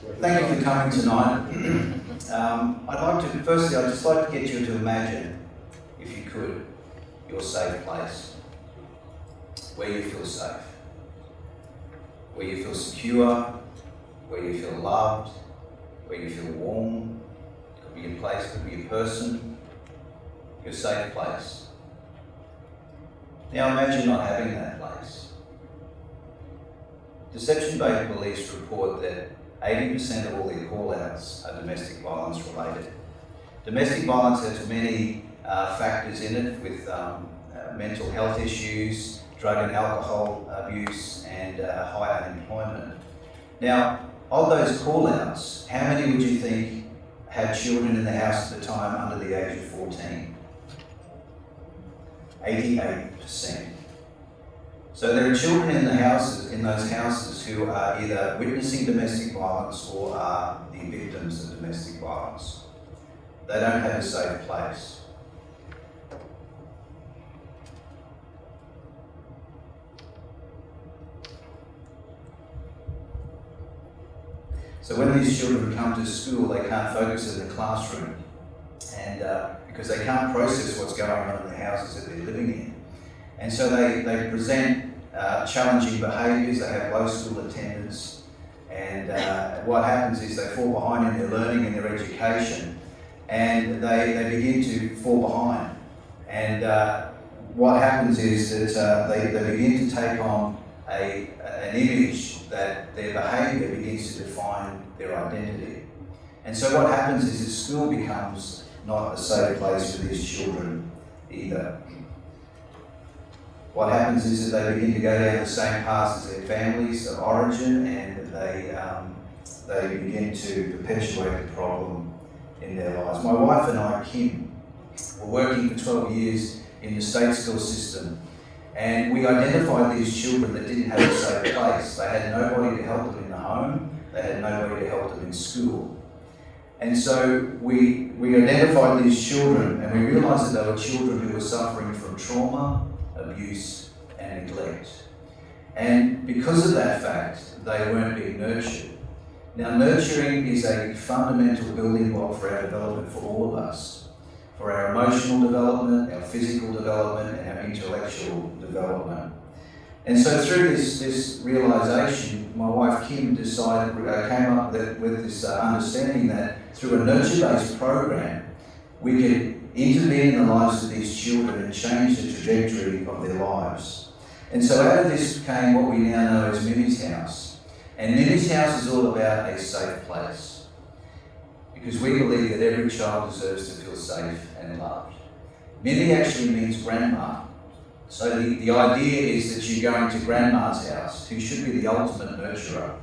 Thank you for coming tonight. I'd just like to get you to imagine, if you could, your safe place, where you feel safe, where you feel secure, where you feel loved, where you feel warm. It could be a place, it could be a person, your safe place. Now imagine not having that place. Deception Bay Police report that 80% of all their call-outs are domestic violence related. Domestic violence has many factors in it, with mental health issues, drug and alcohol abuse, and high unemployment. Now, of those call-outs, how many would you think had children in the house at the time under the age of 14? 88%. So there are children in those houses who are either witnessing domestic violence or are the victims of domestic violence. They don't have a safe place. So when these children come to school, they can't focus in the classroom, and because they can't process what's going on in the houses that they're living in. And so they present challenging behaviours, they have low school attendance, and what happens is they fall behind in their learning and their education, and they begin to fall behind. And what happens is that they begin to take on an image that their behaviour begins to define their identity. And so what happens is that school becomes not a safe place for these children either. What happens is that they begin to go down the same paths as their families of origin, and they begin to perpetuate the problem in their lives. My wife and I, Kim, were working for 12 years in the state school system, and we identified these children that didn't have a safe place. They had nobody to help them in the home, they had nobody to help them in school. And so we identified these children, and we realised that they were children who were suffering from trauma, abuse and neglect. And because of that fact, they weren't being nurtured. Now, nurturing is a fundamental building block for our development for all of us, for our emotional development, our physical development, and our intellectual development. And so through this realisation, my wife Kim came up with this understanding that through a nurture-based program, we could intervene in the lives of these children and change the trajectory of their lives. And so out of this came what we now know as Mimi's House. And Mimi's House is all about a safe place, because we believe that every child deserves to feel safe and loved. Mimi actually means grandma. So the idea is that you go into grandma's house, who should be the ultimate nurturer.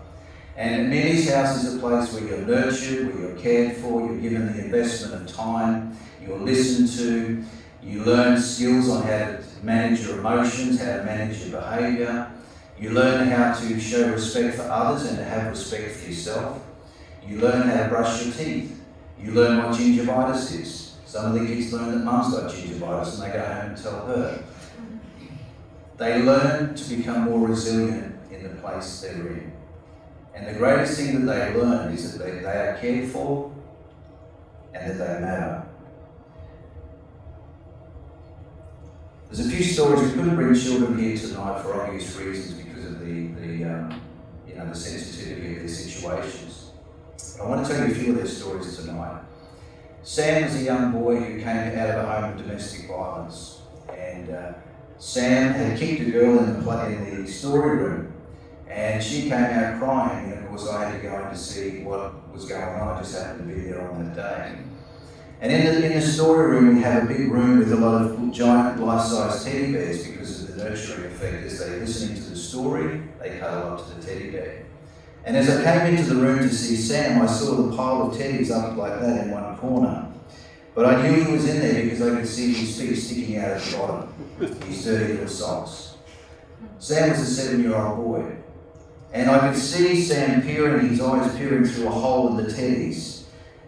And Mimi's House is a place where you're nurtured, where you're cared for, you're given the investment of time, you're listened to, you learn skills on how to manage your emotions, how to manage your behaviour, you learn how to show respect for others and to have respect for yourself, you learn how to brush your teeth, you learn what gingivitis is. Some of the kids learn that mum's got gingivitis and they go home and tell her. They learn to become more resilient in the place they're in. And the greatest thing that they learn is that they are cared for and that they matter. There's a few stories. We couldn't bring children here tonight for obvious reasons because of the sensitivity of their situations. But I want to tell you a few of their stories tonight. Sam was a young boy who came out of a home of domestic violence, and Sam had kicked a girl in the story room, and she came out crying, and of course I had to go in to see what was going on. I just happened to be there on that day. And in the story room, we have a big room with a lot of giant life-size teddy bears because of the nurturing effect. As they're listening to the story, they cuddle up to the teddy bear. And as I came into the room to see Sam, I saw the pile of teddies up like that in one corner. But I knew he was in there because I could see his feet sticking out at the bottom, his dirty little socks. Sam was a 7-year-old boy. And I could see Sam his eyes peering through a hole in the teddies.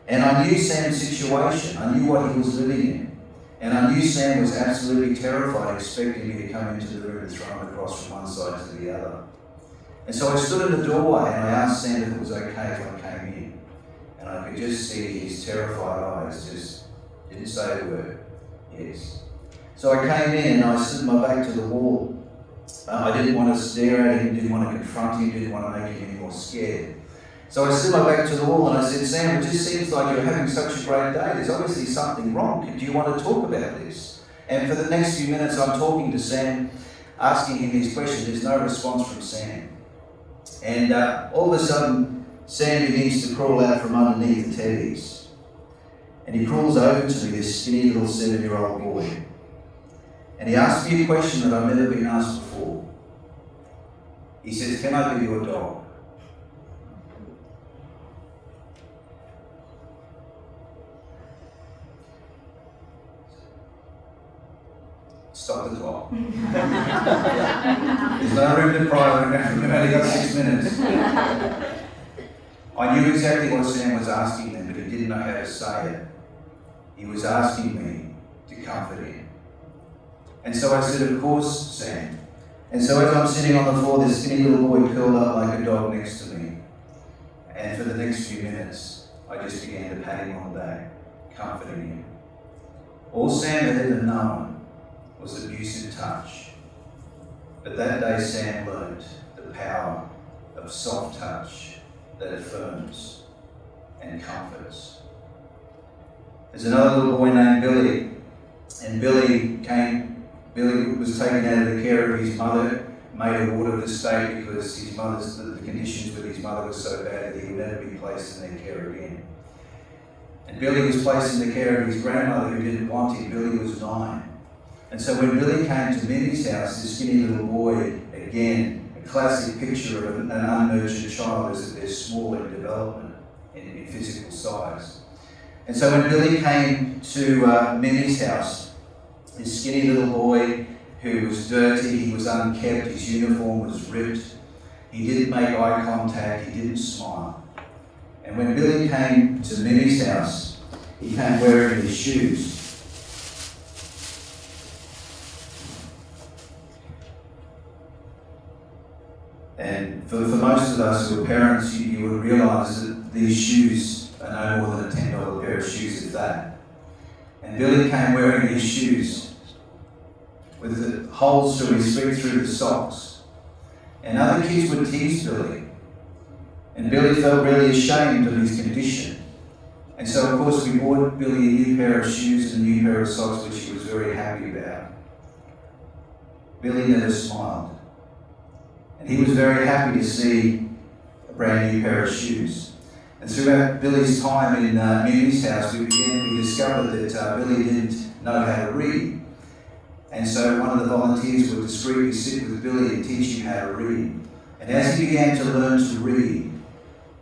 And I knew Sam's situation. I knew what he was living in. And I knew Sam was absolutely terrified, expecting me to come into the room and throw him across from one side to the other. And so I stood in the doorway and I asked Sam if it was okay if I came in. And I could just see his terrified eyes, just didn't say a word. Yes. So I came in and I stood my back to the wall. I didn't want to stare at him, didn't want to confront him, didn't want to make him any more scared. So I stood my back to the wall and I said, Sam, it just seems like you're having such a great day. There's obviously something wrong. Do you want to talk about this? And for the next few minutes, I'm talking to Sam, asking him these questions. There's no response from Sam. And all of a sudden, Sam begins to crawl out from underneath the teddies. And he crawls over to me, this skinny little 7-year-old boy. And he asks me a question that I've never been asked before. He says, can I be your dog? Stop the clock. There's no room to cry, we've only got 6 minutes. I knew exactly what Sam was asking them, but he didn't know how to say it. He was asking me to comfort him. And so I said, of course, Sam. And so as I'm sitting on the floor, this skinny little boy curled up like a dog next to me. And for the next few minutes, I just began to pat him on the back, comforting him. All Sam had ever known was abusive touch. But that day Sam learned the power of soft touch that affirms and comforts. There's another little boy named Billy, and Billy was taken out of the care of his mother, made a ward of the state because the conditions with his mother were so bad that he would never be placed in their care again. And Billy was placed in the care of his grandmother who didn't want him. Billy was 9. And so when Billy came to Minnie's house, this skinny little boy, again, a classic picture of an unnurtured child as they're small in development, in physical size. And so when Billy came to Minnie's house, this skinny little boy who was dirty, he was unkempt, his uniform was ripped, he didn't make eye contact, he didn't smile. And when Billy came to Minnie's house, he came wearing his shoes. And for most of us who are parents, you would realise that these shoes are no more than a $10 pair of shoes at that. And Billy came wearing his shoes with the holes through his feet through the socks. And other kids would tease Billy. And Billy felt really ashamed of his condition. And so of course we bought Billy a new pair of shoes and a new pair of socks, which he was very happy about. Billy never smiled. And he was very happy to see a brand new pair of shoes. And throughout Billy's time in Minnie's house, we discovered that Billy didn't know how to read. And so one of the volunteers would discreetly sit with Billy and teach him how to read. And as he began to learn to read,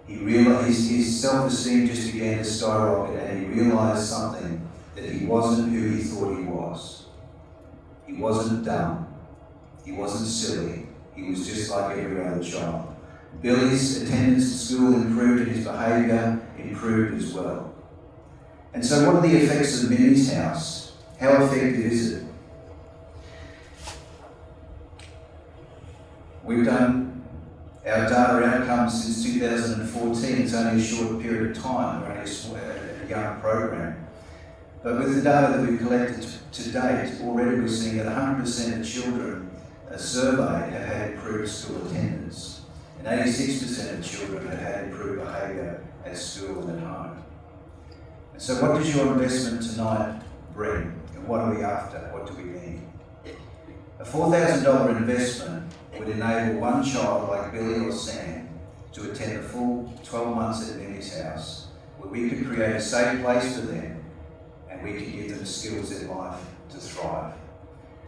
he realised his self-esteem just began to skyrocket, and he realised something, that he wasn't who he thought he was. He wasn't dumb. He wasn't silly. He was just like every other child. Billy's attendance at school improved and his behaviour improved as well. And so what are the effects of Minnie's house? How effective is it? We've done our data outcomes since 2014. It's only a short period of time. We're only a young program. But with the data that we've collected to date, already we're seeing that 100% of children surveyed have had improved school attendance. And 86% of children have had improved behaviour at school and at home. And so what does your investment tonight bring? And what are we after? What do we need? A $4,000 investment would enable one child like Billy or Sam to attend a full 12 months at Minnie's house, where we could create a safe place for them and we could give them the skills in life to thrive.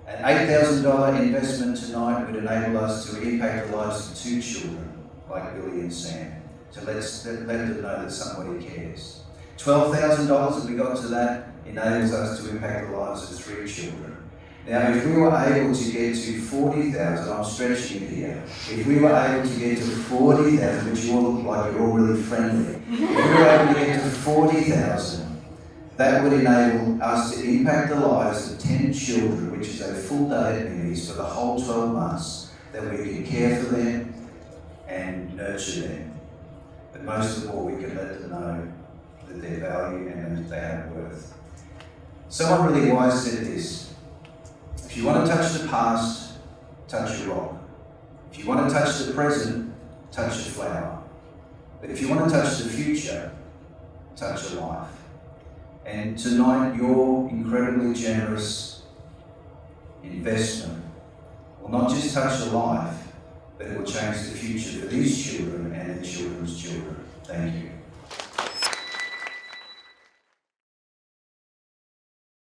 An $8,000 investment tonight would enable us to impact the lives of 2 children like Billy and Sam, to let them know that somebody cares. $12,000, if we got to that, enables us to impact the lives of 3 children. Now, if we were able to get to 40,000, I'm stretching it here, if we were able to get to 40,000, which you all look like you're all really friendly, if we were able to get to 40,000, that would enable us to impact the lives of 10 children, which is a full day at Minnie's for the whole 12 months, that we can care for them, nurture them. But most of all, we can let them know that they're valued and that they have worth. Someone really wise said this: if you want to touch the past, touch a rock. If you want to touch the present, touch a flower. But if you want to touch the future, touch a life. And tonight, your incredibly generous investment will not just touch a life, but it will change the future for these children and their children's children. Thank you.